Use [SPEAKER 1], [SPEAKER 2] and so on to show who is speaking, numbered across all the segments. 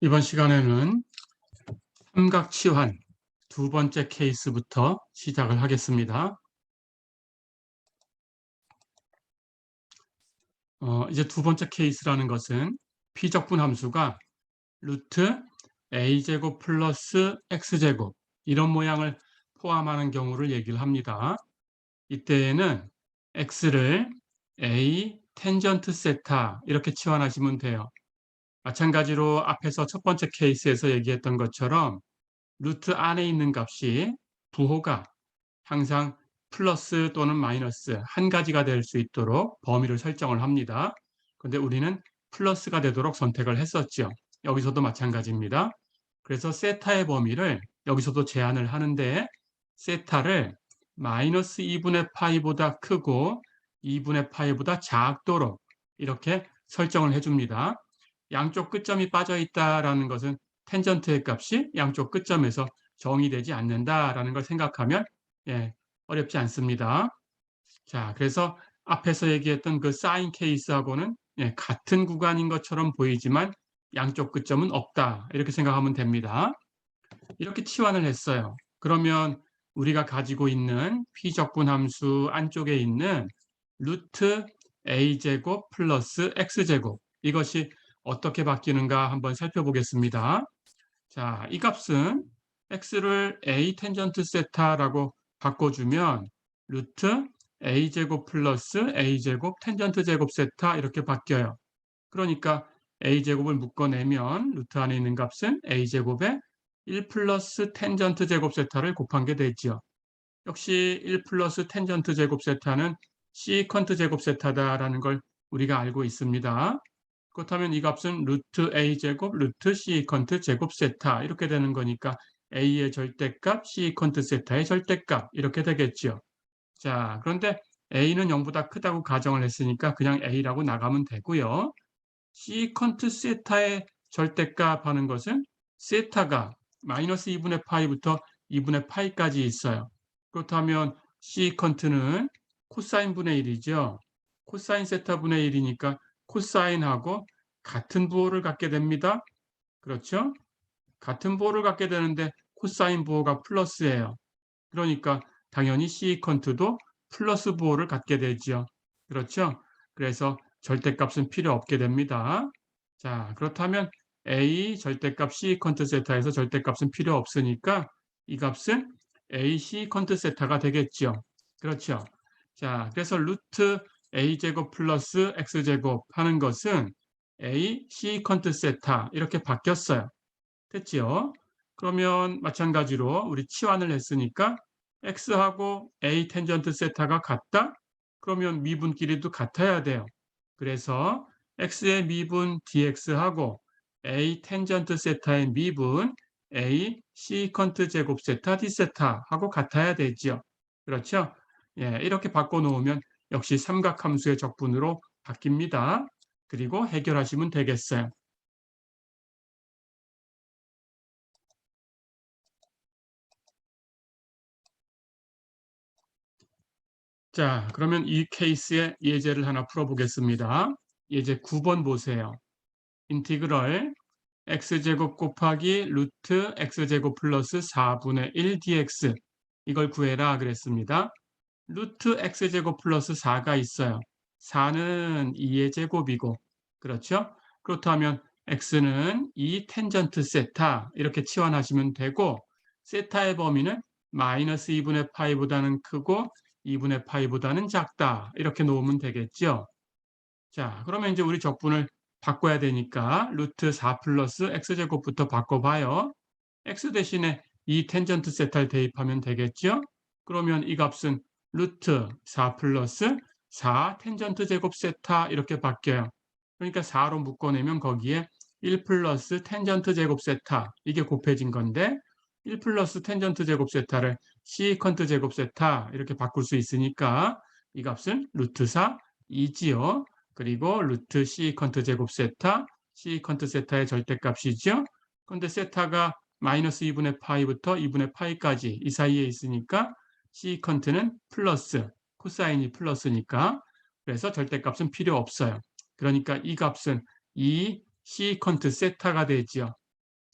[SPEAKER 1] 이번 시간에는 삼각치환 두 번째 케이스부터 시작을 하겠습니다. 이제 두 번째 케이스라는 것은 피적분 함수가 루트 a제곱 플러스 x제곱 이런 모양을 포함하는 경우를 얘기를 합니다. 이때에는 x를 a 텐전트 세타 이렇게 치환하시면 돼요. 마찬가지로 앞에서 첫 번째 케이스에서 얘기했던 것처럼 루트 안에 있는 값이 부호가 항상 플러스 또는 마이너스 한 가지가 될 수 있도록 범위를 설정을 합니다. 그런데 우리는 플러스가 되도록 선택을 했었죠. 여기서도 마찬가지입니다. 그래서 세타의 범위를 여기서도 제한을 하는데 세타를 마이너스 2분의 파이보다 크고 2분의 파이보다 작도록 이렇게 설정을 해줍니다. 양쪽 끝점이 빠져 있다라는 것은 텐전트의 값이 양쪽 끝점에서 정의되지 않는다라는 걸 생각하면 어렵지 않습니다. 자, 그래서 앞에서 얘기했던 그 사인 케이스하고는 같은 구간인 것처럼 보이지만 양쪽 끝점은 없다. 이렇게 생각하면 됩니다. 이렇게 치환을 했어요. 그러면 우리가 가지고 있는 피적분 함수 안쪽에 있는 루트 a제곱 플러스 x제곱 이것이 어떻게 바뀌는가 한번 살펴보겠습니다. 자, 이 값은 x를 a 텐전트 세타라고 바꿔주면 루트 a제곱 플러스 a제곱 텐전트 제곱 세타 이렇게 바뀌어요. 그러니까 a제곱을 묶어내면 루트 안에 있는 값은 a제곱에 1 플러스 텐전트 제곱 세타를 곱한 게 되죠. 역시 1 플러스 텐전트 제곱 세타는 시컨트 제곱 세타다라는 걸 우리가 알고 있습니다. 그렇다면 이 값은 루트 a제곱 루트 시컨트 제곱 세타 이렇게 되는 거니까 a의 절대값 시컨트 세타의 절대값 이렇게 되겠죠. 자, 그런데 a는 0보다 크다고 가정을 했으니까 그냥 a라고 나가면 되고요. 시컨트 세타의 절대값 하는 것은 세타가 마이너스 2분의 파이부터 2분의 파이까지 있어요. 그렇다면 시컨트는 코사인 분의 1이죠. 코사인 세타 분의 1이니까 코사인하고 같은 부호를 갖게 됩니다. 그렇죠? 같은 부호를 갖게 되는데 코사인 부호가 플러스예요. 그러니까 당연히 시컨트도 플러스 부호를 갖게 되죠. 그렇죠? 그래서 절대값은 필요 없게 됩니다. 자, 그렇다면 a 절대값 시컨트 세타에서 절대값은 필요 없으니까 이 값은 a 시컨트 세타가 되겠죠. 그렇죠? 자, 그래서 루트 a제곱 플러스 x제곱 하는 것은 a 시컨트 세타 이렇게 바뀌었어요. 됐지요? 그러면 마찬가지로 우리 치환을 했으니까 x하고 a 텐전트 세타가 같다? 그러면 미분끼리도 같아야 돼요. 그래서 x의 미분 dx하고 a 텐전트 세타의 미분 a 시컨트 제곱 세타 d 세타하고 같아야 되죠. 그렇죠? 예, 이렇게 바꿔놓으면 역시 삼각함수의 적분으로 바뀝니다. 그리고 해결하시면 되겠어요. 자, 그러면 이 케이스의 예제를 하나 풀어보겠습니다. 예제 9번 보세요. 인티그럴 x제곱 곱하기 루트 x제곱 플러스 4분의 1 dx 이걸 구해라 그랬습니다. 루트 x제곱 플러스 4가 있어요. 4는 2의 제곱이고 그렇죠? 그렇다면 x는 2 텐전트 세타 이렇게 치환하시면 되고 세타의 범위는 마이너스 2분의 파이보다는 크고 2분의 파이보다는 작다 이렇게 놓으면 되겠죠. 자, 그러면 이제 우리 적분을 바꿔야 되니까 루트 4 플러스 x제곱부터 바꿔봐요. x 대신에 2 텐전트 세타를 대입하면 되겠죠. 그러면 이 값은 루트 4 플러스 4 텐전트 제곱 세타 이렇게 바뀌어요. 그러니까 4로 묶어내면 거기에 1 플러스 텐전트 제곱 세타 이게 곱해진 건데 1 플러스 텐전트 제곱 세타를 시컨트 제곱 세타 이렇게 바꿀 수 있으니까 이 값은 루트 4 2지요. 그리고 루트 시컨트 제곱 세타 시컨트 세타의 절대값이죠. 그런데 세타가 마이너스 2분의 파이부터 2분의 파이까지 이 사이에 있으니까 시컨트는 플러스, 코사인이 플러스니까 그래서 절대값은 필요 없어요. 그러니까 이 값은 2 시컨트 세타가 되지요.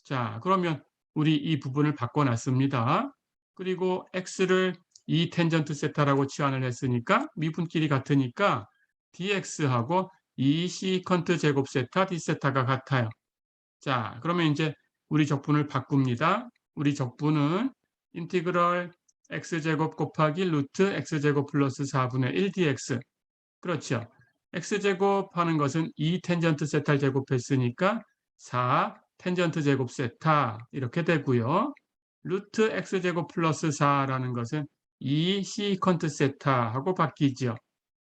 [SPEAKER 1] 자, 그러면 우리 이 부분을 바꿔놨습니다. 그리고 x를 2 텐전트 세타라고 치환을 했으니까 미분끼리 같으니까 dx하고 2 시컨트 제곱 세타 d 세타가 같아요. 자, 그러면 이제 우리 적분을 바꿉니다. 우리 적분은 인티그럴 x제곱 곱하기 루트 x제곱 플러스 4분의 1 dx. 그렇죠. x제곱 하는 것은 2 텐전트 세타를 제곱했으니까 4 텐전트 제곱 세타 이렇게 되고요. 루트 x제곱 플러스 4라는 것은 2 시컨트 세타하고 바뀌죠.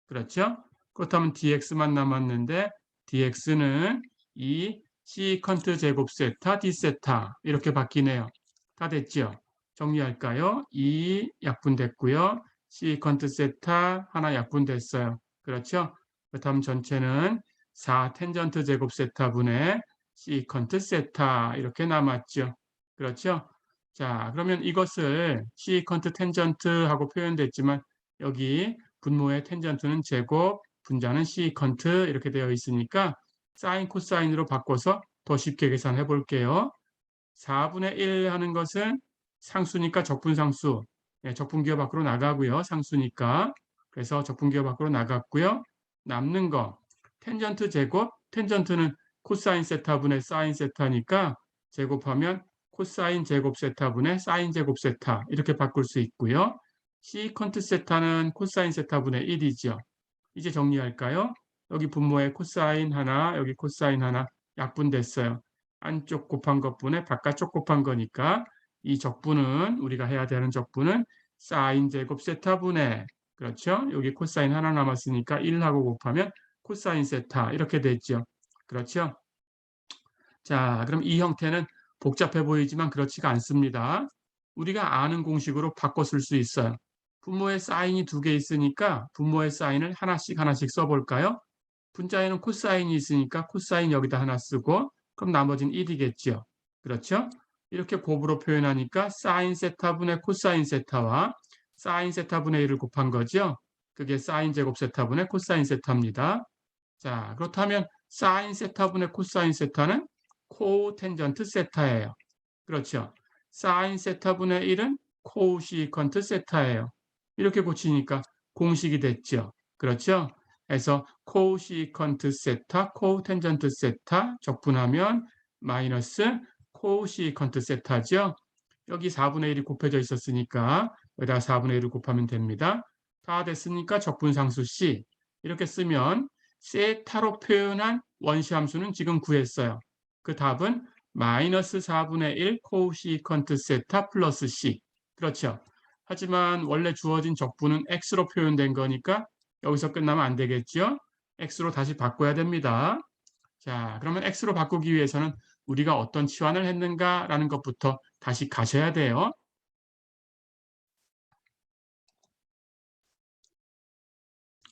[SPEAKER 1] 그렇죠? 그렇다면 dx만 남았는데 dx는 2 시컨트 제곱 세타 d 세타 이렇게 바뀌네요. 다 됐죠? 정리할까요? 2 약분됐고요. 시컨트 세타 하나 약분됐어요. 그렇죠? 그렇다면 전체는 4 텐전트 제곱 세타분의 시컨트 세타 이렇게 남았죠. 그렇죠? 자, 그러면 이것을 시컨트 텐전트하고 표현됐지만 여기 분모의 텐전트는 제곱, 분자는 시컨트 이렇게 되어 있으니까 사인, 코사인으로 바꿔서 더 쉽게 계산해 볼게요. 4분의 1 하는 것은 상수니까 적분상수, 적분기호 밖으로 나가고요. 상수니까. 그래서 적분기호 밖으로 나갔고요. 남는 거 텐전트 제곱, 텐전트는 코사인 세타분의 사인 세타니까 제곱하면 코사인 제곱 세타분의 사인 제곱 세타 이렇게 바꿀 수 있고요. 시컨트 세타는 코사인 세타분의 1이죠. 이제 정리할까요? 여기 분모에 코사인 하나, 여기 코사인 하나 약분됐어요. 안쪽 곱한 것분에 바깥쪽 곱한 거니까 이 적분은 우리가 해야 되는 적분은 사인 제곱 세타분의 그렇죠? 여기 코사인 하나 남았으니까 1하고 곱하면 코사인 세타 이렇게 됐죠. 그렇죠? 자, 그럼 이 형태는 복잡해 보이지만 그렇지가 않습니다. 우리가 아는 공식으로 바꿔 쓸 수 있어요. 분모에 사인이 2개 있으니까 분모의 사인을 하나씩 써볼까요? 분자에는 코사인이 있으니까 코사인 여기다 하나 쓰고 그럼 나머지는 1이겠죠. 그렇죠? 이렇게 곱으로 표현하니까 사인 세타분의 코사인 세타와 사인 세타분의 1을 곱한 거죠. 그게 사인 제곱 세타분의 코사인 세타입니다. 자, 그렇다면 사인 세타분의 코사인 세타는 코텐전트 세타예요. 그렇죠? 사인 세타분의 1은 코시컨트 세타예요. 이렇게 고치니까 공식이 됐죠. 그렇죠? 그래서 코시컨트 세타, 코텐전트 세타 적분하면 마이너스 코시컨트 세타죠. 여기 4분의 1이 곱해져 있었으니까 여기다 4분의 1을 곱하면 됩니다. 다 됐으니까 적분상수 C 이렇게 쓰면 세타로 표현한 원시함수는 지금 구했어요. 그 답은 마이너스 4분의 1 코시컨트 세타 플러스 C. 그렇죠. 하지만 원래 주어진 적분은 x로 표현된 거니까 여기서 끝나면 안 되겠죠. x로 다시 바꿔야 됩니다. 자, 그러면 x로 바꾸기 위해서는 우리가 어떤 치환을 했는가라는 것부터 다시 가셔야 돼요.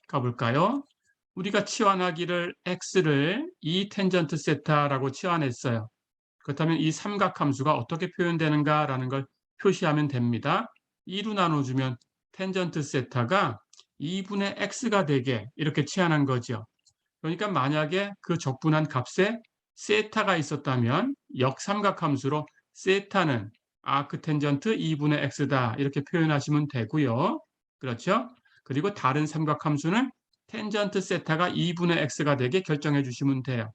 [SPEAKER 1] 가볼까요? 우리가 치환하기를 x를 2 텐전트 세타라고 치환했어요. 그렇다면 이 삼각함수가 어떻게 표현되는가라는 걸 표시하면 됩니다. 2로 나눠주면 텐전트 세타가 2분의 x가 되게 이렇게 치환한 거죠. 그러니까 만약에 그 적분한 값에 세타가 있었다면 역삼각함수로 세타는 아크텐전트 2분의 x다 이렇게 표현하시면 되고요. 그렇죠? 그리고 다른 삼각함수는 텐전트 세타가 2분의 x가 되게 결정해 주시면 돼요.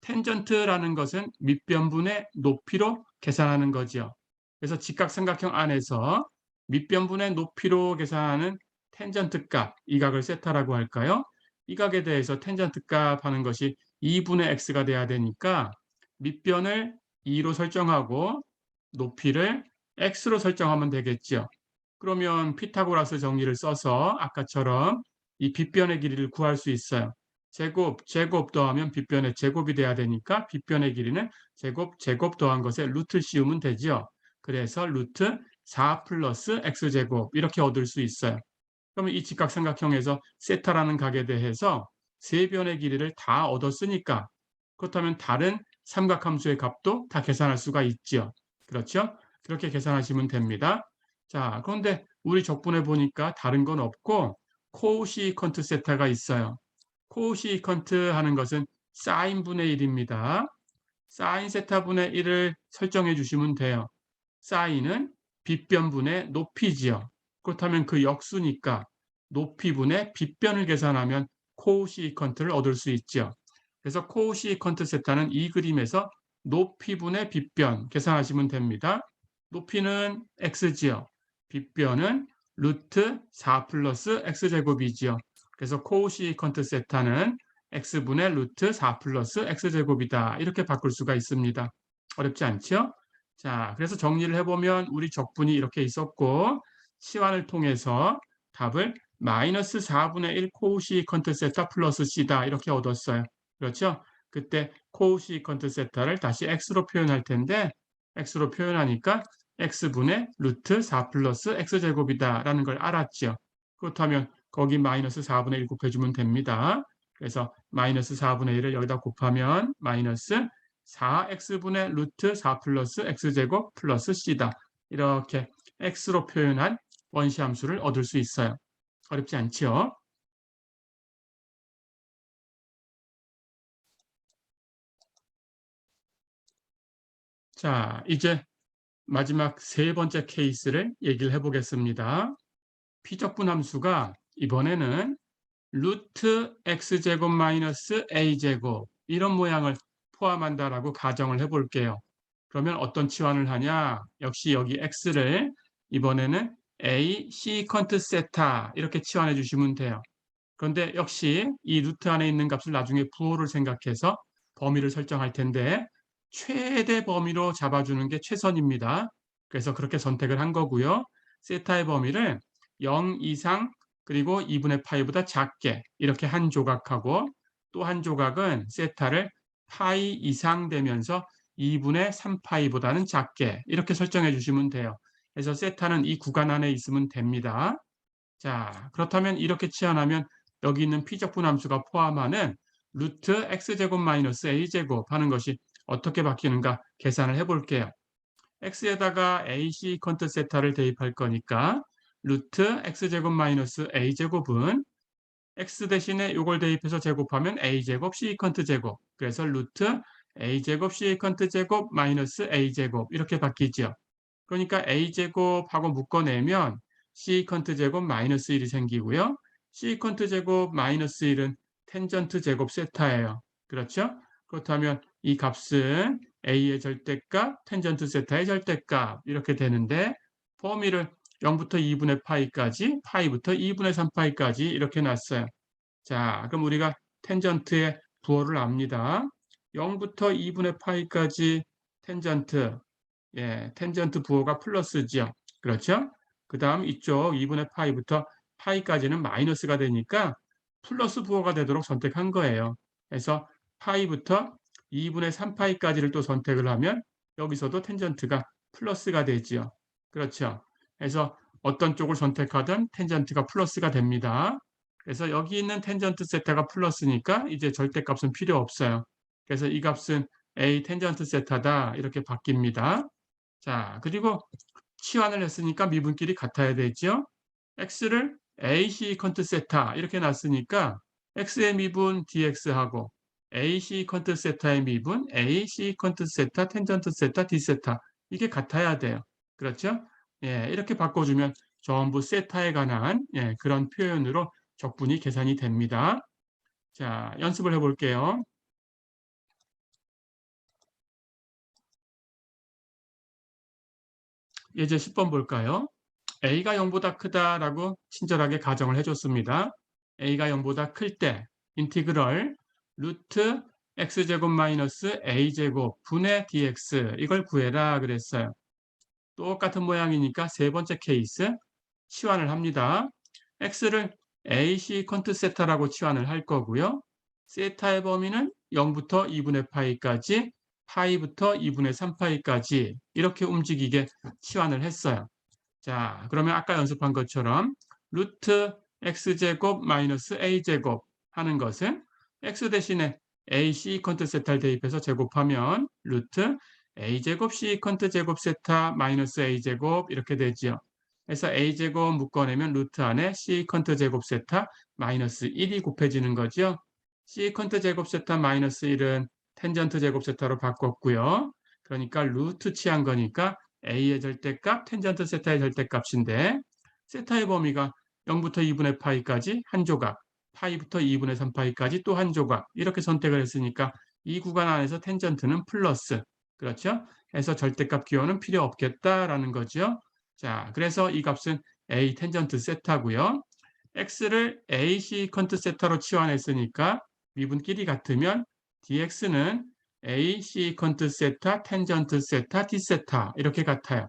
[SPEAKER 1] 텐전트라는 것은 밑변분의 높이로 계산하는 거죠. 그래서 직각삼각형 안에서 밑변분의 높이로 계산하는 텐전트 값, 이 각을 세타라고 할까요? 이 각에 대해서 텐전트 값 하는 것이 2분의 x가 돼야 되니까 밑변을 2로 설정하고 높이를 x로 설정하면 되겠죠. 그러면 피타고라스 정리를 써서 아까처럼 이 빗변의 길이를 구할 수 있어요. 제곱 더하면 빗변의 제곱이 돼야 되니까 빗변의 길이는 제곱 더한 것에 루트를 씌우면 되죠. 그래서 루트 4 플러스 x제곱 이렇게 얻을 수 있어요. 그러면 이 직각삼각형에서 세타라는 각에 대해서 세 변의 길이를 다 얻었으니까 그렇다면 다른 삼각함수의 값도 다 계산할 수가 있죠. 그렇죠? 그렇게 계산하시면 됩니다. 자, 그런데 우리 적분에 보니까 다른 건 없고 코시컨트 세타가 있어요. 코시컨트 하는 것은 사인분의 1입니다. 사인 세타분의 1을 설정해 주시면 돼요. 사인은 빗변분의 높이지요. 그렇다면 그 역수니까 높이분의 빗변을 계산하면 코시컨트를 얻을 수 있죠. 그래서 코시컨트 세타는 이 그림에서 높이분의 빗변 계산하시면 됩니다. 높이는 x지요. 빗변은 루트 4 플러스 x제곱이지요. 그래서 코시컨트 세타는 x분의 루트 4 플러스 x제곱이다. 이렇게 바꿀 수가 있습니다. 어렵지 않죠? 자, 그래서 정리를 해보면 우리 적분이 이렇게 있었고 치환을 통해서 답을 마이너스 4분의 1 코시컨트 세타 플러스 c다 이렇게 얻었어요. 그렇죠? 그때 코시컨트 세타를 다시 x로 표현할 텐데 x로 표현하니까 x분의 루트 4 플러스 x제곱이다 라는 걸 알았죠. 그렇다면 거기 마이너스 4분의 1 곱해주면 됩니다. 그래서 마이너스 4분의 1을 여기다 곱하면 마이너스 4x분의 루트 4 플러스 x제곱 플러스 c다. 이렇게 x로 표현한 원시함수를 얻을 수 있어요. 어렵지 않지요? 자, 이제 마지막 세 번째 케이스를 얘기를 해보겠습니다. 피적분 함수가 이번에는 루트 x제곱 마이너스 a제곱 이런 모양을 포함한다라고 가정을 해볼게요. 그러면 어떤 치환을 하냐? 역시 여기 x를 이번에는 a 시컨트 세타 이렇게 치환해 주시면 돼요. 그런데 역시 이 루트 안에 있는 값을 나중에 부호를 생각해서 범위를 설정할 텐데 최대 범위로 잡아주는 게 최선입니다. 그래서 그렇게 선택을 한 거고요. 세타의 범위를 0 이상 그리고 2분의 파이보다 작게 이렇게 한 조각하고 또 한 조각은 세타를 파이 이상 되면서 2분의 3파이보다는 작게 이렇게 설정해 주시면 돼요. 그래서 세타는 이 구간 안에 있으면 됩니다. 자, 그렇다면 이렇게 치환하면 여기 있는 피적분 함수가 포함하는 루트 x제곱 마이너스 a제곱 하는 것이 어떻게 바뀌는가 계산을 해볼게요. x에다가 ac 컨트 세타를 대입할 거니까 루트 x제곱 마이너스 a제곱은 x 대신에 이걸 대입해서 제곱하면 a제곱 c컨트 제곱 그래서 루트 a제곱 c컨트 제곱 마이너스 a제곱 이렇게 바뀌죠. 그러니까 a제곱하고 묶어내면 c컨트 제곱 마이너스 1이 생기고요. c컨트 제곱 마이너스 1은 텐전트 제곱 세타예요. 그렇죠? 그렇다면 이 값은 a의 절대값, 텐전트 세타의 절대값 이렇게 되는데 범위를 0부터 2분의 파이까지, 파이부터 2분의 3파이까지 이렇게 놨어요. 자, 그럼 우리가 텐전트의 부호를 압니다. 0부터 2분의 파이까지 텐전트, 텐전트 부호가 플러스죠. 그렇죠? 그 다음 이쪽 2분의 파이부터 파이까지는 마이너스가 되니까 플러스 부호가 되도록 선택한 거예요. 그래서 파이부터 2분의 3파이까지를 또 선택을 하면 여기서도 텐전트가 플러스가 되지요. 그렇죠? 그래서 어떤 쪽을 선택하든 텐전트가 플러스가 됩니다. 그래서 여기 있는 텐전트 세타가 플러스니까 이제 절대값은 필요 없어요. 그래서 이 값은 A 텐전트 세타다 이렇게 바뀝니다. 자, 그리고 치환을 했으니까 미분끼리 같아야 되죠. x를 ac 컨트 세타 이렇게 놨으니까 x의 미분 dx하고 ac 컨트 세타의 미분 ac 컨트 세타 텐전트 세타 d 세타 이게 같아야 돼요. 그렇죠? 이렇게 바꿔주면 전부 세타에 관한 그런 표현으로 적분이 계산이 됩니다. 자, 연습을 해볼게요. 예제 10번 볼까요? a가 0보다 크다라고 친절하게 가정을 해줬습니다. a가 0보다 클 때 인티그럴 루트 x제곱 마이너스 a제곱 분의 dx 이걸 구해라 그랬어요. 똑같은 모양이니까 세 번째 케이스 치환을 합니다. x를 ac 컨트 세타라고 치환을 할 거고요. 세타의 범위는 0부터 2분의 파이까지 파이부터 2분의 3파이까지 이렇게 움직이게 치환을 했어요. 자, 그러면 아까 연습한 것처럼 루트 x제곱 마이너스 a제곱 하는 것은 x 대신에 ac 컨트 세타를 대입해서 제곱하면 루트 a제곱 c 컨트 제곱 세타 마이너스 a제곱 이렇게 되죠. 그래서 a제곱 묶어내면 루트 안에 c 컨트 제곱 세타 마이너스 1이 곱해지는 거죠. c 컨트 제곱 세타 마이너스 1은 텐전트 제곱 세타로 바꿨고요. 그러니까 루트 취한 거니까 a의 절대값, 텐전트 세타의 절대값인데 세타의 범위가 0부터 2분의 파이까지 한 조각, 파이부터 2분의 3파이까지 또 한 조각 이렇게 선택을 했으니까 이 구간 안에서 텐전트는 플러스, 그렇죠? 해서 절대값 기호는 필요 없겠다라는 거죠. 자, 그래서 이 값은 a 텐전트 세타고요. x를 a 시컨트 세타로 치환했으니까 미분끼리 같으면 dx는 a 시컨트 세타 텐전트 세타 d 세타 이렇게 같아요.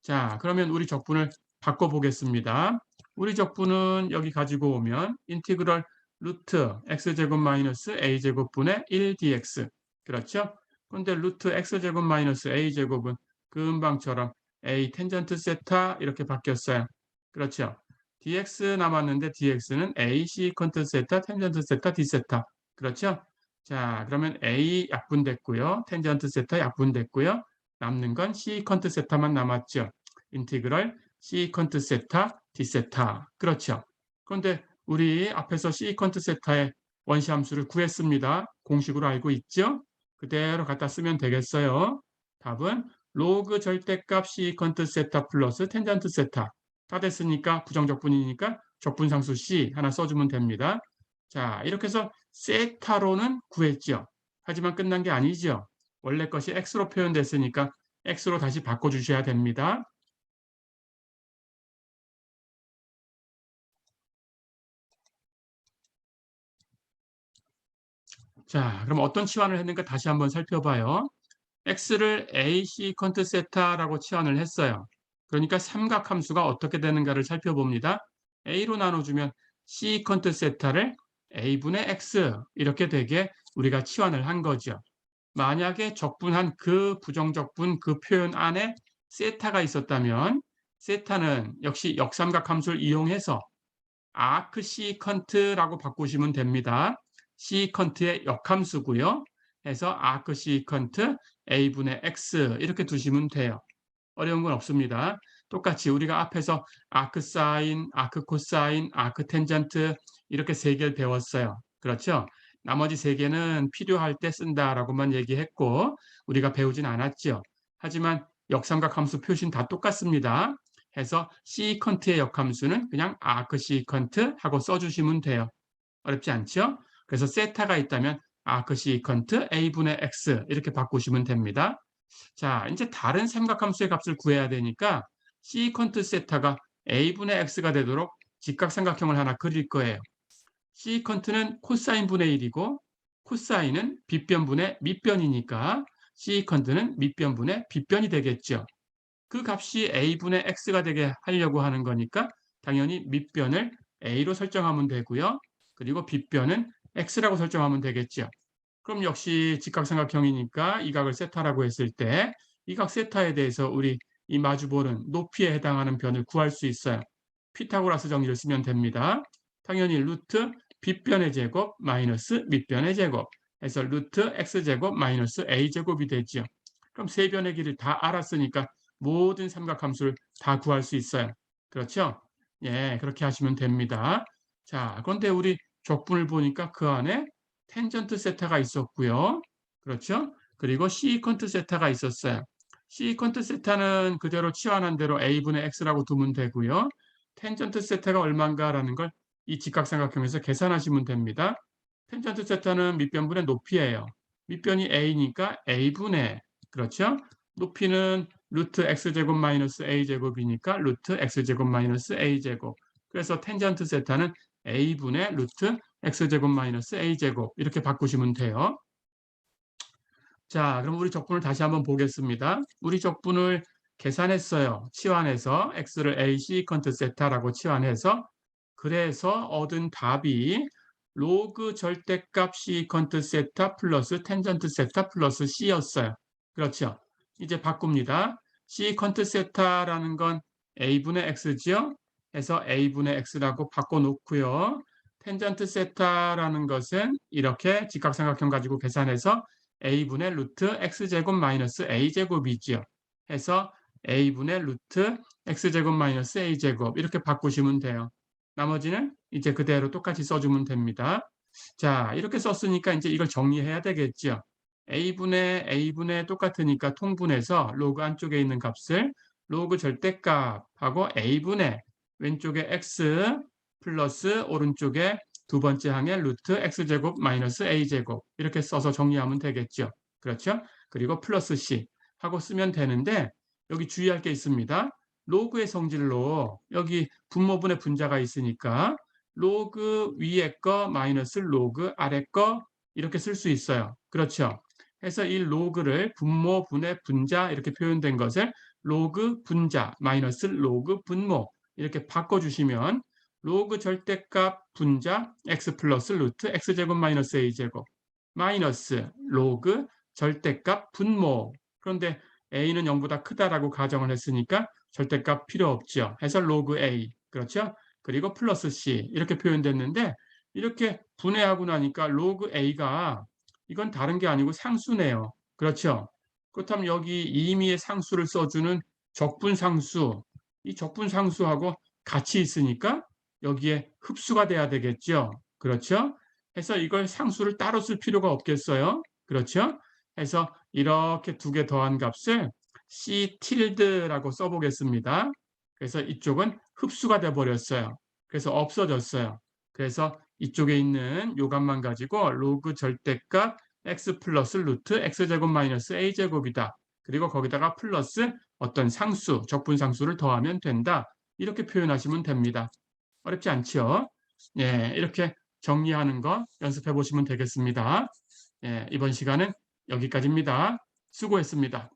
[SPEAKER 1] 자, 그러면 우리 적분을 바꿔보겠습니다. 우리 적분은 여기 가지고 오면 인티그럴 루트 x제곱 마이너스 a제곱분의 1dx, 그렇죠? 그런데 루트 x제곱 마이너스 a제곱은 금방처럼 a 텐전트 세타 이렇게 바뀌었어요. 그렇죠? dx 남았는데 dx는 a 시컨트 세타 텐전트 세타 d 세타, 그렇죠? 자, 그러면 a 약분됐고요. 텐전트 세타 약분됐고요. 남는 건 시컨트 세타만 남았죠. 인티그럴 시컨트 세타 d 세타, 그렇죠. 그런데 우리 앞에서 시컨트 세타의 원시함수를 구했습니다. 공식으로 알고 있죠? 그대로 갖다 쓰면 되겠어요. 답은 로그 절대값 시컨트 세타 플러스 텐전트 세타. 다 됐으니까 부정적분이니까 적분상수 C 하나 써주면 됩니다. 자, 이렇게 해서 세타로는 구했죠. 하지만 끝난 게 아니죠. 원래 것이 x로 표현됐으니까 x로 다시 바꿔주셔야 됩니다. 자, 그럼 어떤 치환을 했는가 다시 한번 살펴봐요. x를 a 시컨트 세타라고 치환을 했어요. 그러니까 삼각함수가 어떻게 되는가를 살펴봅니다. a로 나눠주면 시컨트 세타를 a분의 x 이렇게 되게 우리가 치환을 한 거죠. 만약에 적분한 그 부정적분 그 표현 안에 세타가 있었다면 세타는 역시 역삼각함수를 이용해서 아크 시컨트라고 바꾸시면 됩니다. 시컨트의 역함수고요. 해서 아크 시컨트 a분의 x 이렇게 두시면 돼요. 어려운 건 없습니다. 똑같이 우리가 앞에서 아크 사인, 아크 코사인, 아크 텐전트 이렇게 세 개를 배웠어요. 그렇죠? 나머지 세 개는 필요할 때 쓴다라고만 얘기했고 우리가 배우진 않았죠. 하지만 역삼각 함수 표시는 다 똑같습니다. 해서 시컨트의 역함수는 그냥 아크 시컨트 하고 써주시면 돼요. 어렵지 않죠? 그래서 세타가 있다면 아크 시컨트 a분의 x 이렇게 바꾸시면 됩니다. 자, 이제 다른 삼각함수의 값을 구해야 되니까 시컨트 세타가 a분의 x가 되도록 직각삼각형을 하나 그릴 거예요. 시컨트는 코사인 분의 1이고 코사인은 빗변분의 밑변이니까 시컨트는 밑변분의 빗변이 되겠죠. 그 값이 a분의 x가 되게 하려고 하는 거니까 당연히 밑변을 a로 설정하면 되고요. 그리고 빗변은 x라고 설정하면 되겠죠. 그럼 역시 직각삼각형이니까 이 각을 세타라고 했을 때 이 각 세타에 대해서 우리 이 마주보는 높이에 해당하는 변을 구할 수 있어요. 피타고라스 정리를 쓰면 됩니다. 당연히 루트 빗변의 제곱 마이너스 밑변의 제곱 해서 루트 x제곱 마이너스 a제곱이 되죠. 그럼 세 변의 길을 다 알았으니까 모든 삼각함수를 다 구할 수 있어요. 그렇죠? 예, 그렇게 하시면 됩니다. 자, 그런데 우리 적분을 보니까 그 안에 텐전트 세타가 있었고요. 그렇죠? 그리고 시컨트 세타가 있었어요. 시컨트 세타는 그대로 치환한 대로 a분의 x라고 두면 되고요. 텐전트 세타가 얼마인가라는 걸 이 직각삼각형에서 계산하시면 됩니다. 텐전트 세타는 밑변분의 높이예요. 밑변이 a니까 a분의, 그렇죠? 높이는 루트 x제곱 마이너스 a제곱이니까 루트 x제곱 마이너스 a제곱. 그래서 텐전트 세타는 a분의 루트 x제곱 마이너스 a제곱 이렇게 바꾸시면 돼요. 자, 그럼 우리 적분을 다시 한번 보겠습니다. 우리 적분을 계산했어요. 치환해서 x를 a 시컨트 세타라고 치환해서 그래서 얻은 답이 로그 절대값 시컨트 세타 플러스 텐전트 세타 플러스 c였어요. 그렇죠? 이제 바꿉니다. 시컨트 세타라는 건 a분의 x죠? 해서 a분의 x라고 바꿔놓고요. 텐전트 세타라는 것은 이렇게 직각삼각형 가지고 계산해서 a분의 루트 x제곱 마이너스 a제곱이지요. 해서 a분의 루트 x제곱 마이너스 a제곱 이렇게 바꾸시면 돼요. 나머지는 이제 그대로 똑같이 써주면 됩니다. 자, 이렇게 썼으니까 이제 이걸 정리해야 되겠죠. a분의 똑같으니까 통분해서 로그 안쪽에 있는 값을 로그 절대값하고 a분의 왼쪽에 x 플러스 오른쪽에 두 번째 항에 루트 x제곱 마이너스 a제곱 이렇게 써서 정리하면 되겠죠. 그렇죠? 그리고 플러스 c 하고 쓰면 되는데 여기 주의할 게 있습니다. 로그의 성질로 여기 분모분의 분자가 있으니까 로그 위에 거 마이너스 로그 아래 거 이렇게 쓸 수 있어요. 그렇죠? 해서 이 로그를 분모분의 분자 이렇게 표현된 것을 로그 분자 마이너스 로그 분모 이렇게 바꿔주시면 로그 절대값 분자 x 플러스 루트 x제곱 마이너스 a제곱 마이너스 로그 절대값 분모. 그런데 a는 0보다 크다라고 가정을 했으니까 절대값 필요 없죠. 해서 로그 a. 그렇죠? 그리고 플러스 c 이렇게 표현됐는데 이렇게 분해하고 나니까 로그 a가 이건 다른 게 아니고 상수네요. 그렇죠? 그렇다면 여기 임의의 상수를 써주는 적분상수, 이 적분상수하고 같이 있으니까 여기에 흡수가 돼야 되겠죠. 그렇죠? 해서 이걸 상수를 따로 쓸 필요가 없겠어요. 그렇죠? 해서 이렇게 두 개 더한 값을 C 틸드라고 써보겠습니다. 그래서 이쪽은 흡수가 돼 버렸어요. 그래서 없어졌어요. 그래서 이쪽에 있는 요 값만 가지고 로그 절대값 x 플러스 루트 x제곱 마이너스 a제곱이다. 그리고 거기다가 플러스 어떤 상수, 적분상수를 더하면 된다. 이렇게 표현하시면 됩니다. 어렵지 않죠? 예, 이렇게 정리하는 거 연습해 보시면 되겠습니다. 예, 이번 시간은 여기까지입니다. 수고했습니다.